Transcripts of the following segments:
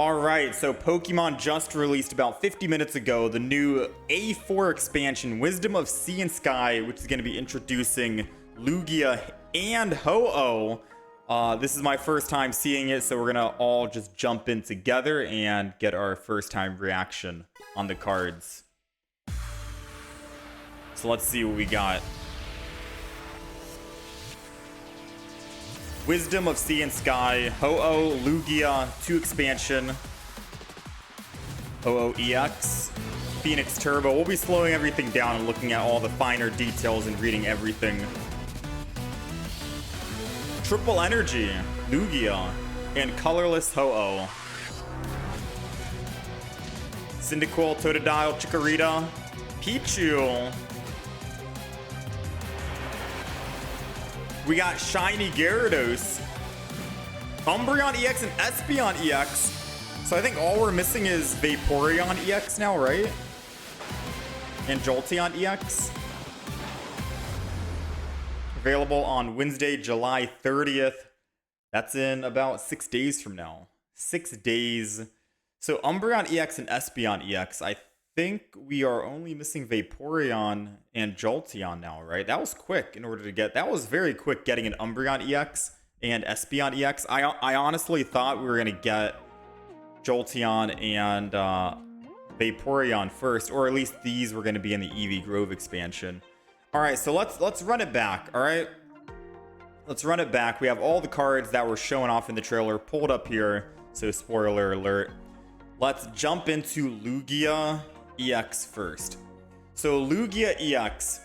Alright, so Pokemon just released about 50 minutes ago the new A4 expansion, Wisdom of Sea and Sky, which is going to be introducing Lugia and Ho-Oh. This is my first time seeing it, so we're going to all just jump in together and get our first time reaction on the cards. So let's see what we got. Wisdom of Sea and Sky, Ho-Oh, Lugia, 2 expansion, Ho-Oh EX, Phoenix Turbo. We'll be slowing everything down and looking at all the finer details and reading everything. Triple Energy, Lugia, and Colorless Ho-Oh. Cyndaquil, Totodile, Chikorita, Pichu. We got Shiny Gyarados, Umbreon EX, and Espeon EX. So I think all we're missing is Vaporeon EX now, right? And Jolteon EX. Available on Wednesday, July 30th. That's in about 6 days from now. 6 days. So Umbreon EX and Espeon EX, I think we are only missing Vaporeon and Jolteon now, right? That was quick in order to get... That was very quick getting an Umbreon EX and Espeon EX. I honestly thought we were going to get Jolteon and Vaporeon first, or at least these were going to be in the Eevee Grove expansion. All right, so let's run it back, all right? Let's run it back. We have all the cards that were showing off in the trailer pulled up here, so spoiler alert. Let's jump into Lugia EX first. So Lugia EX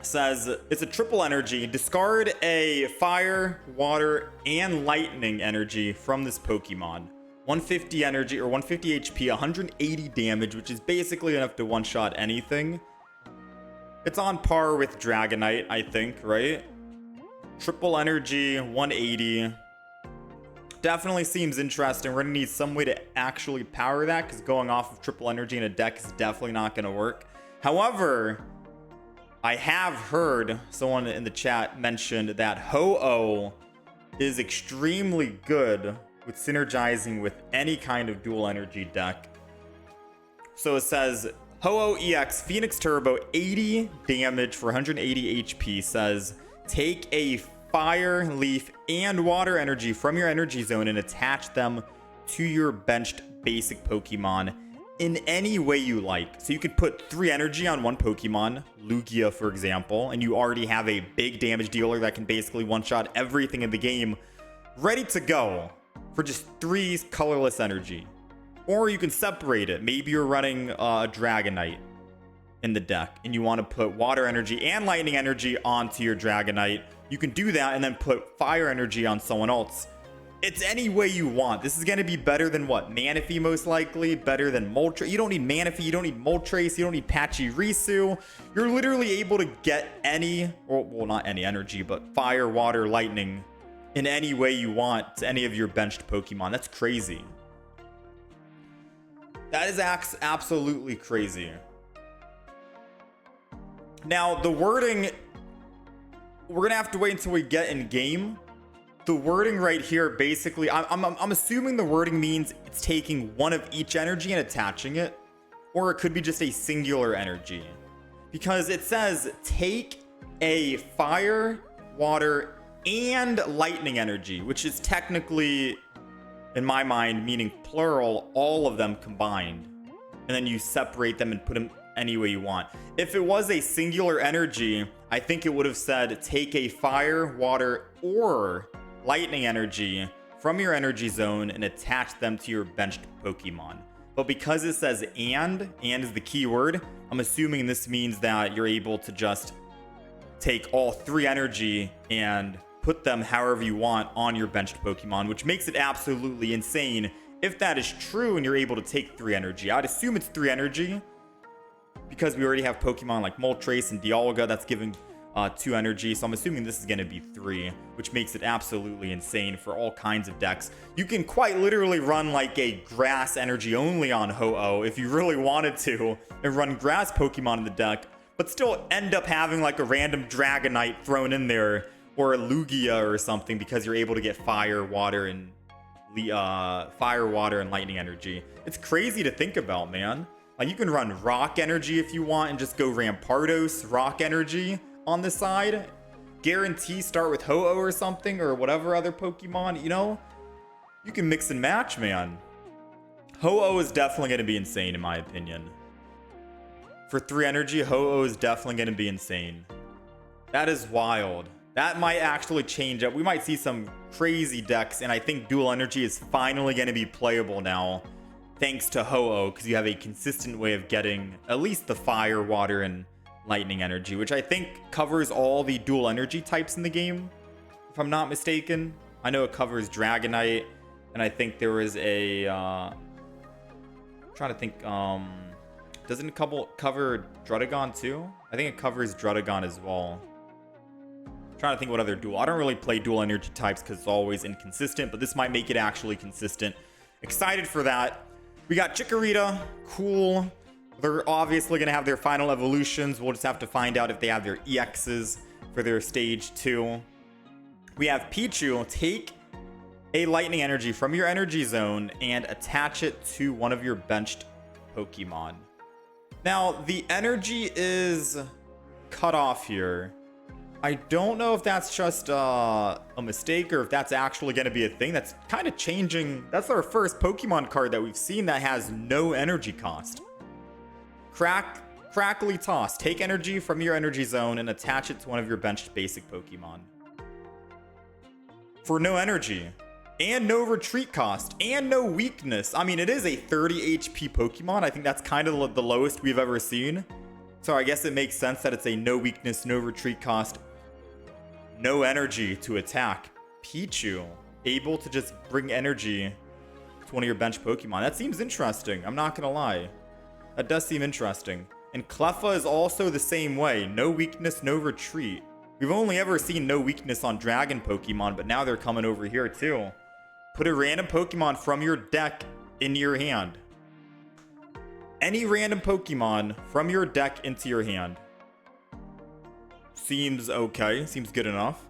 says it's a triple energy. Discard a fire, water, and lightning energy from this Pokemon. 150 energy or 150 HP, 180 damage, which is basically enough to one-shot anything. It's on par with Dragonite, I think, right? Triple energy, 180. Definitely seems interesting. We're going to need some way to actually power that, because going off of triple energy in a deck is definitely not going to work. However, I have heard someone in the chat mentioned that Ho-Oh is extremely good with synergizing with any kind of dual energy deck. So it says Ho-Oh EX Phoenix Turbo, 80 damage for 180 HP, says take a fire, leaf, and water energy from your energy zone and attach them to your benched basic Pokemon in any way you like. So you could put 3 energy on one Pokemon, Lugia for example, and you already have a big damage dealer that can basically one-shot everything in the game ready to go for just 3 colorless energy. Or you can separate it. Maybe you're running a Dragonite in the deck and you want to put water energy and lightning energy onto your Dragonite. You can do that and then put fire energy on someone else. It's any way you want. This is going to be better than what? Manaphy most likely. Better than Moltres. You don't need Manaphy. You don't need Moltres. You don't need Pachirisu. You're literally able to get any, or well, not any energy, but fire, water, lightning in any way you want to any of your benched Pokemon. That's crazy. That is absolutely crazy. Now, the wording... We're going to have to wait until we get in game. The wording right here, basically, I'm assuming the wording means it's taking one of each energy and attaching it. Or it could be just a singular energy. Because it says, take a fire, water, and lightning energy. Which is technically, in my mind, meaning plural, all of them combined. And then you separate them and put them any way you want. If it was a singular energy, I think it would have said take a fire, water, or lightning energy from your energy zone and attach them to your benched Pokemon. But because it says and is the key word, I'm assuming this means that you're able to just take all 3 energy and put them however you want on your benched Pokemon, which makes it absolutely insane if that is true and you're able to take 3 energy. I'd assume it's 3 energy, because we already have Pokemon like Moltres and Dialga that's giving 2 energy. So I'm assuming this is going to be 3, which makes it absolutely insane for all kinds of decks. You can quite literally run like a grass energy only on Ho-Oh if you really wanted to, and run grass Pokemon in the deck, but still end up having like a random Dragonite thrown in there, or a Lugia or something, because you're able to get fire, water, and fire, water, and lightning energy. It's crazy to think about, man. Like, you can run rock energy if you want and just go Rampardos rock energy on the side. Guarantee start with Ho-Oh or something, or whatever other Pokemon, you know? You can mix and match, man. Ho-Oh is definitely going to be insane, in my opinion. For 3 energy, Ho-Oh is definitely going to be insane. That is wild. That might actually change up. We might see some crazy decks, and I think dual energy is finally going to be playable now, thanks to Ho-Oh, because you have a consistent way of getting at least the fire, water, and lightning energy, which I think covers all the dual energy types in the game, if I'm not mistaken. I know it covers Dragonite, and I think there was a... I'm trying to think... doesn't it cover Druddigon too? I think it covers Druddigon as well. Trying to think what other dual. I don't really play dual energy types because it's always inconsistent, but this might make it actually consistent. Excited for that. We got Chikorita. Cool. They're obviously going to have their final evolutions. We'll just have to find out if they have their EXs for their stage 2. We have Pichu. Take a lightning energy from your energy zone and attach it to one of your benched Pokemon. Now, the energy is cut off here. I don't know if that's just a mistake or if that's actually going to be a thing. That's kind of changing. That's our first Pokemon card that we've seen that has no energy cost. Crackly Toss. Take energy from your energy zone and attach it to one of your benched basic Pokemon. For no energy. And no retreat cost. And no weakness. I mean, it is a 30 HP Pokemon. I think that's kind of the lowest we've ever seen. So I guess it makes sense that it's a no weakness, no retreat cost, no energy to attack. Pichu, able to just bring energy to one of your bench Pokemon. That seems interesting. I'm not going to lie. That does seem interesting. And Cleffa is also the same way. No weakness, no retreat. We've only ever seen no weakness on Dragon Pokemon, but now they're coming over here too. Put a random Pokemon from your deck into your hand. Any random Pokemon from your deck into your hand. Seems okay. Seems good enough.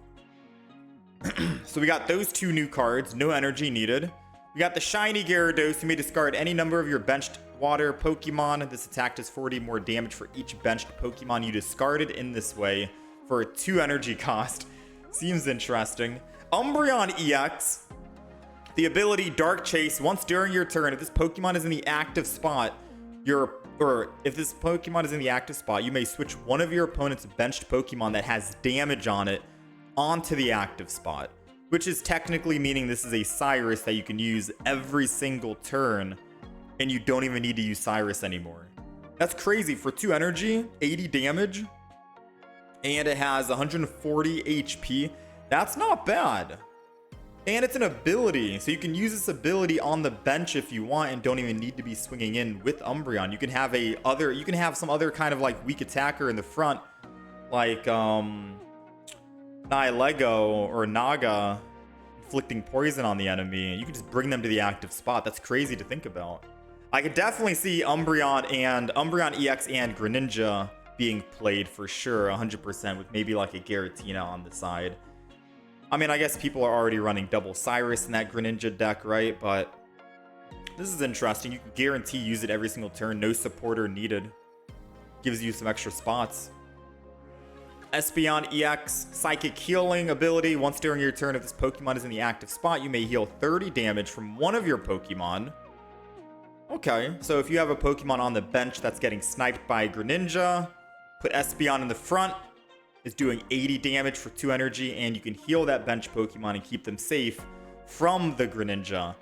So we got those 2 new cards. No energy needed. We got the shiny Gyarados. You may discard any number of your benched water Pokemon. This attack does 40 more damage for each benched Pokemon you discarded in this way for a 2 energy cost. Seems interesting. Umbreon EX. The ability Dark Chase. Once during your turn, if this Pokemon is in the active spot, if this Pokemon is in the active spot, you may switch one of your opponent's benched Pokemon that has damage on it onto the active spot, which is technically meaning this is a Cyrus that you can use every single turn, and you don't even need to use Cyrus anymore. That's crazy. For 2 energy, 80 damage, and it has 140 HP. That's not bad. And it's an ability, so you can use this ability on the bench if you want and don't even need to be swinging in with Umbreon. You can have some other kind of like weak attacker in the front, like Nihilego or Naga, inflicting poison on the enemy. You can just bring them to the active spot. That's crazy to think about. I could definitely see Umbreon EX and Greninja being played for sure, 100%, with maybe like a Giratina on the side. I mean, I guess people are already running double Cyrus in that Greninja deck, right? But this is interesting. You can guarantee use it every single turn. No supporter needed. Gives you some extra spots. Espeon EX, Psychic Healing ability. Once during your turn, if this Pokemon is in the active spot, you may heal 30 damage from one of your Pokemon. Okay, so if you have a Pokemon on the bench that's getting sniped by Greninja, put Espeon in the front. Is doing 80 damage for 2 energy, and you can heal that bench Pokemon and keep them safe from the Greninja.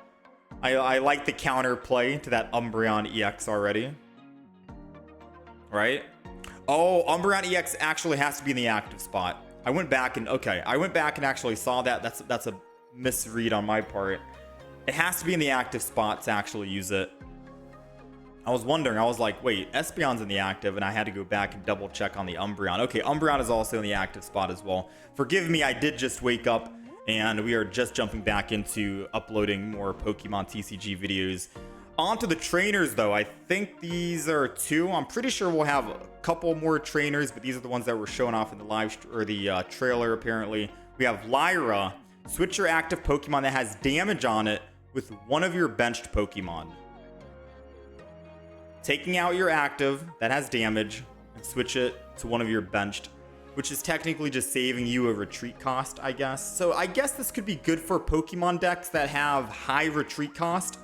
I like the counter play to that Umbreon EX already. Right? Oh, Umbreon EX actually has to be in the active spot. I went back and actually saw that. That's a misread on my part. It has to be in the active spot to actually use it. I was wondering, I was like, wait, Espeon's in the active, and I had to go back and double check on the Umbreon. Okay, Umbreon is also in the active spot as well. Forgive me, I did just wake up, and we are just jumping back into uploading more Pokemon TCG videos. On to the trainers, though. I think these are 2. I'm pretty sure we'll have a couple more trainers, but these are the ones that were shown off in the trailer, apparently. We have Lyra. Switch your active Pokemon that has damage on it with one of your benched Pokemon. Taking out your active that has damage and switch it to one of your benched, which is technically just saving you a retreat cost, I guess. So I guess this could be good for Pokemon decks that have high retreat cost.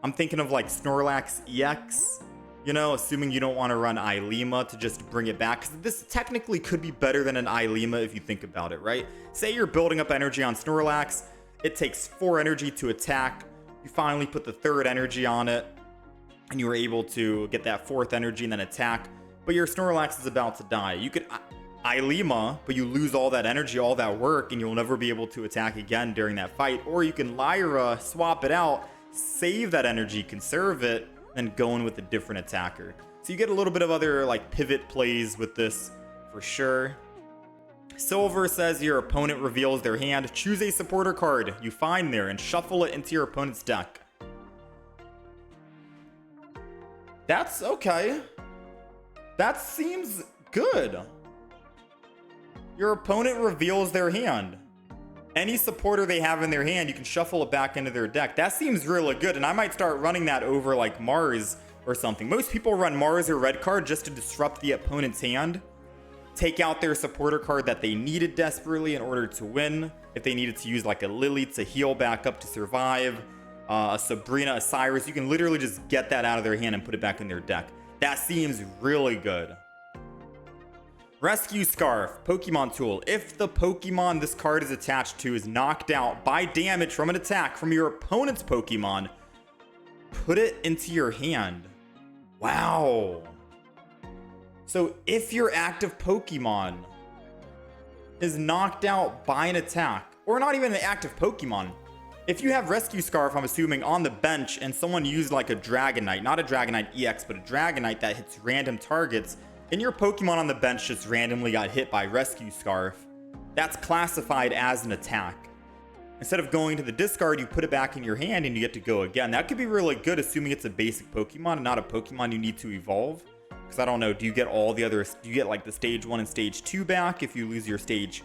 I'm thinking of like Snorlax EX, you know, assuming you don't want to run Ilima to just bring it back. Because this technically could be better than an Ilima if you think about it, right? Say you're building up energy on Snorlax. It takes 4 energy to attack. You finally put the 3rd energy on it, and you were able to get that 4th energy and then attack. But your Snorlax is about to die. You could Ilima, but you lose all that energy, all that work, and you'll never be able to attack again during that fight. Or you can Lyra, swap it out, save that energy, conserve it, and go in with a different attacker. So you get a little bit of other like pivot plays with this for sure. Silver says your opponent reveals their hand. Choose a supporter card you find there and shuffle it into your opponent's deck. That's okay. That seems good. Your opponent reveals their hand. Any supporter they have in their hand, you can shuffle it back into their deck. That seems really good, and I might start running that over like Mars or something. Most people run Mars or Red card just to disrupt the opponent's hand. Take out their supporter card that they needed desperately in order to win. If they needed to use like a Lily to heal back up to survive, a Sabrina, a Cyrus, you can literally just get that out of their hand and put it back in their deck. That seems really good. Rescue Scarf, Pokemon tool. If the Pokemon this card is attached to is knocked out by damage from an attack from your opponent's Pokemon, put it into your hand. Wow. So if your active Pokemon is knocked out by an attack, or not even an active Pokemon, if you have Rescue Scarf, I'm assuming, on the bench and someone used like a Dragonite, not a Dragonite EX, but a Dragonite that hits random targets, and your Pokemon on the bench just randomly got hit by Rescue Scarf, that's classified as an attack. Instead of going to the discard, you put it back in your hand and you get to go again. That could be really good, assuming it's a basic Pokemon and not a Pokemon you need to evolve. Because I don't know, do you get all the other, do you get like the stage 1 and stage 2 back if you lose your stage?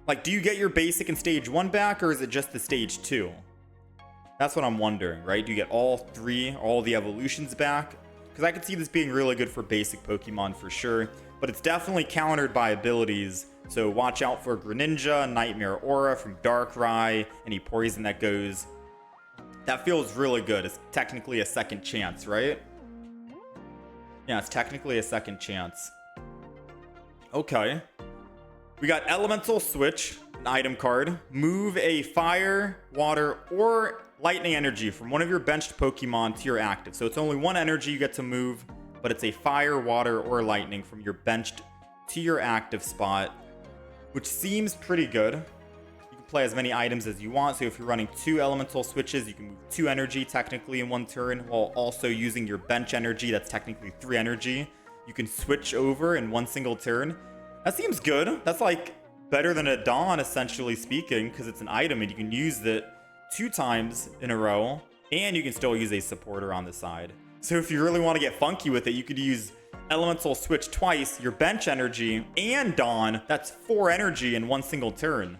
Like, do you get your basic and stage 1 back, or is it just the stage 2? That's what I'm wondering, right? Do you get all 3, all the evolutions back? Because I could see this being really good for basic Pokemon for sure, but it's definitely countered by abilities. So watch out for Greninja, Nightmare Aura from Darkrai, any poison that goes. That feels really good. It's technically a second chance, right? Yeah, it's technically a second chance. Okay. We got Elemental Switch, an item card. Move a fire, water, or lightning energy from one of your benched Pokemon to your active. So it's only 1 energy you get to move, but it's a fire, water, or lightning from your benched to your active spot, which seems pretty good. You can play as many items as you want. So if you're running 2 elemental switches, you can move 2 energy technically in 1 turn, while also using your bench energy. That's technically 3 energy. You can switch over in 1 single turn. That seems good. That's like better than a Dawn, essentially speaking, because it's an item and you can use it 2 times in a row, and you can still use a supporter on the side. So if you really want to get funky with it, you could use Elemental Switch twice, your bench energy, and Dawn. That's 4 energy in 1 single turn.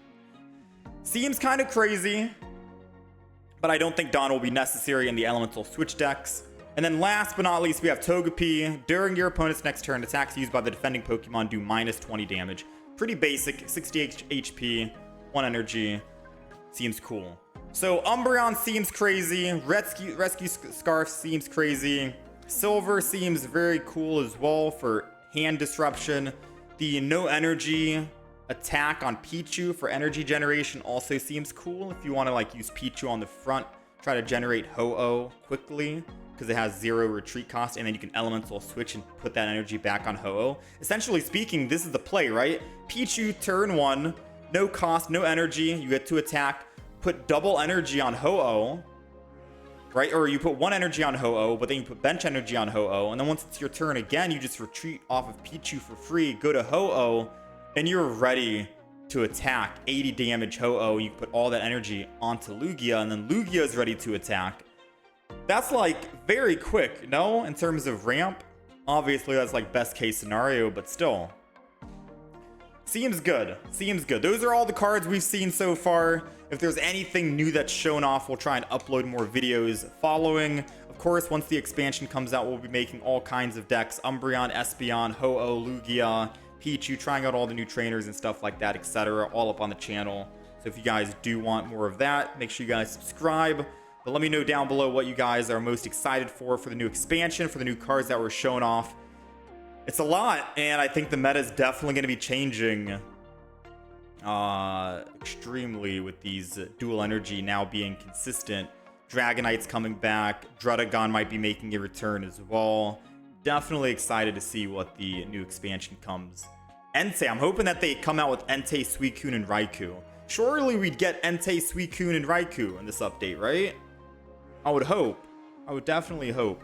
Seems kind of crazy, but I don't think Dawn will be necessary in the Elemental Switch decks. And then last but not least, we have Togepi. During your opponent's next turn, attacks used by the defending Pokemon do minus 20 damage. Pretty basic, 60 HP, 1 energy. Seems cool. So Umbreon seems crazy. Rescue Scarf seems crazy. Silver seems very cool as well for hand disruption. The no energy attack on Pichu for energy generation also seems cool. If you want to like use Pichu on the front, try to generate Ho-Oh quickly, because it has 0 retreat cost, and then you can elemental switch and put that energy back on Ho-Oh. Essentially speaking, this is the play, right? Pichu turn 1, no cost, no energy, you get to attack, put double energy on Ho-Oh, right? Or you put 1 energy on Ho-Oh, but then you put bench energy on Ho-Oh, and then once it's your turn again, you just retreat off of Pichu for free, go to Ho-Oh, and you're ready to attack 80 damage Ho-Oh. You put all that energy onto Lugia, and then Lugia is ready to attack. That's like very quick, no? In terms of ramp. Obviously, that's like best case scenario, but still. Seems good. Seems good. Those are all the cards we've seen so far. If there's anything new that's shown off, we'll try and upload more videos following. Of course, once the expansion comes out, we'll be making all kinds of decks. Umbreon, Espeon, Ho-Oh, Lugia, Pichu, trying out all the new trainers and stuff like that, etc. All up on the channel. So if you guys do want more of that, make sure you guys subscribe. But let me know down below what you guys are most excited for the new expansion, for the new cards that were shown off. It's a lot, and I think the meta is definitely going to be changing extremely with these dual energy now being consistent. Dragonite's coming back. Druddigon might be making a return as well. Definitely excited to see what the new expansion comes. Entei, I'm hoping that they come out with Entei, Suicune, and Raikou. Surely we'd get Entei, Suicune, and Raikou in this update, right? I would hope. I would definitely hope.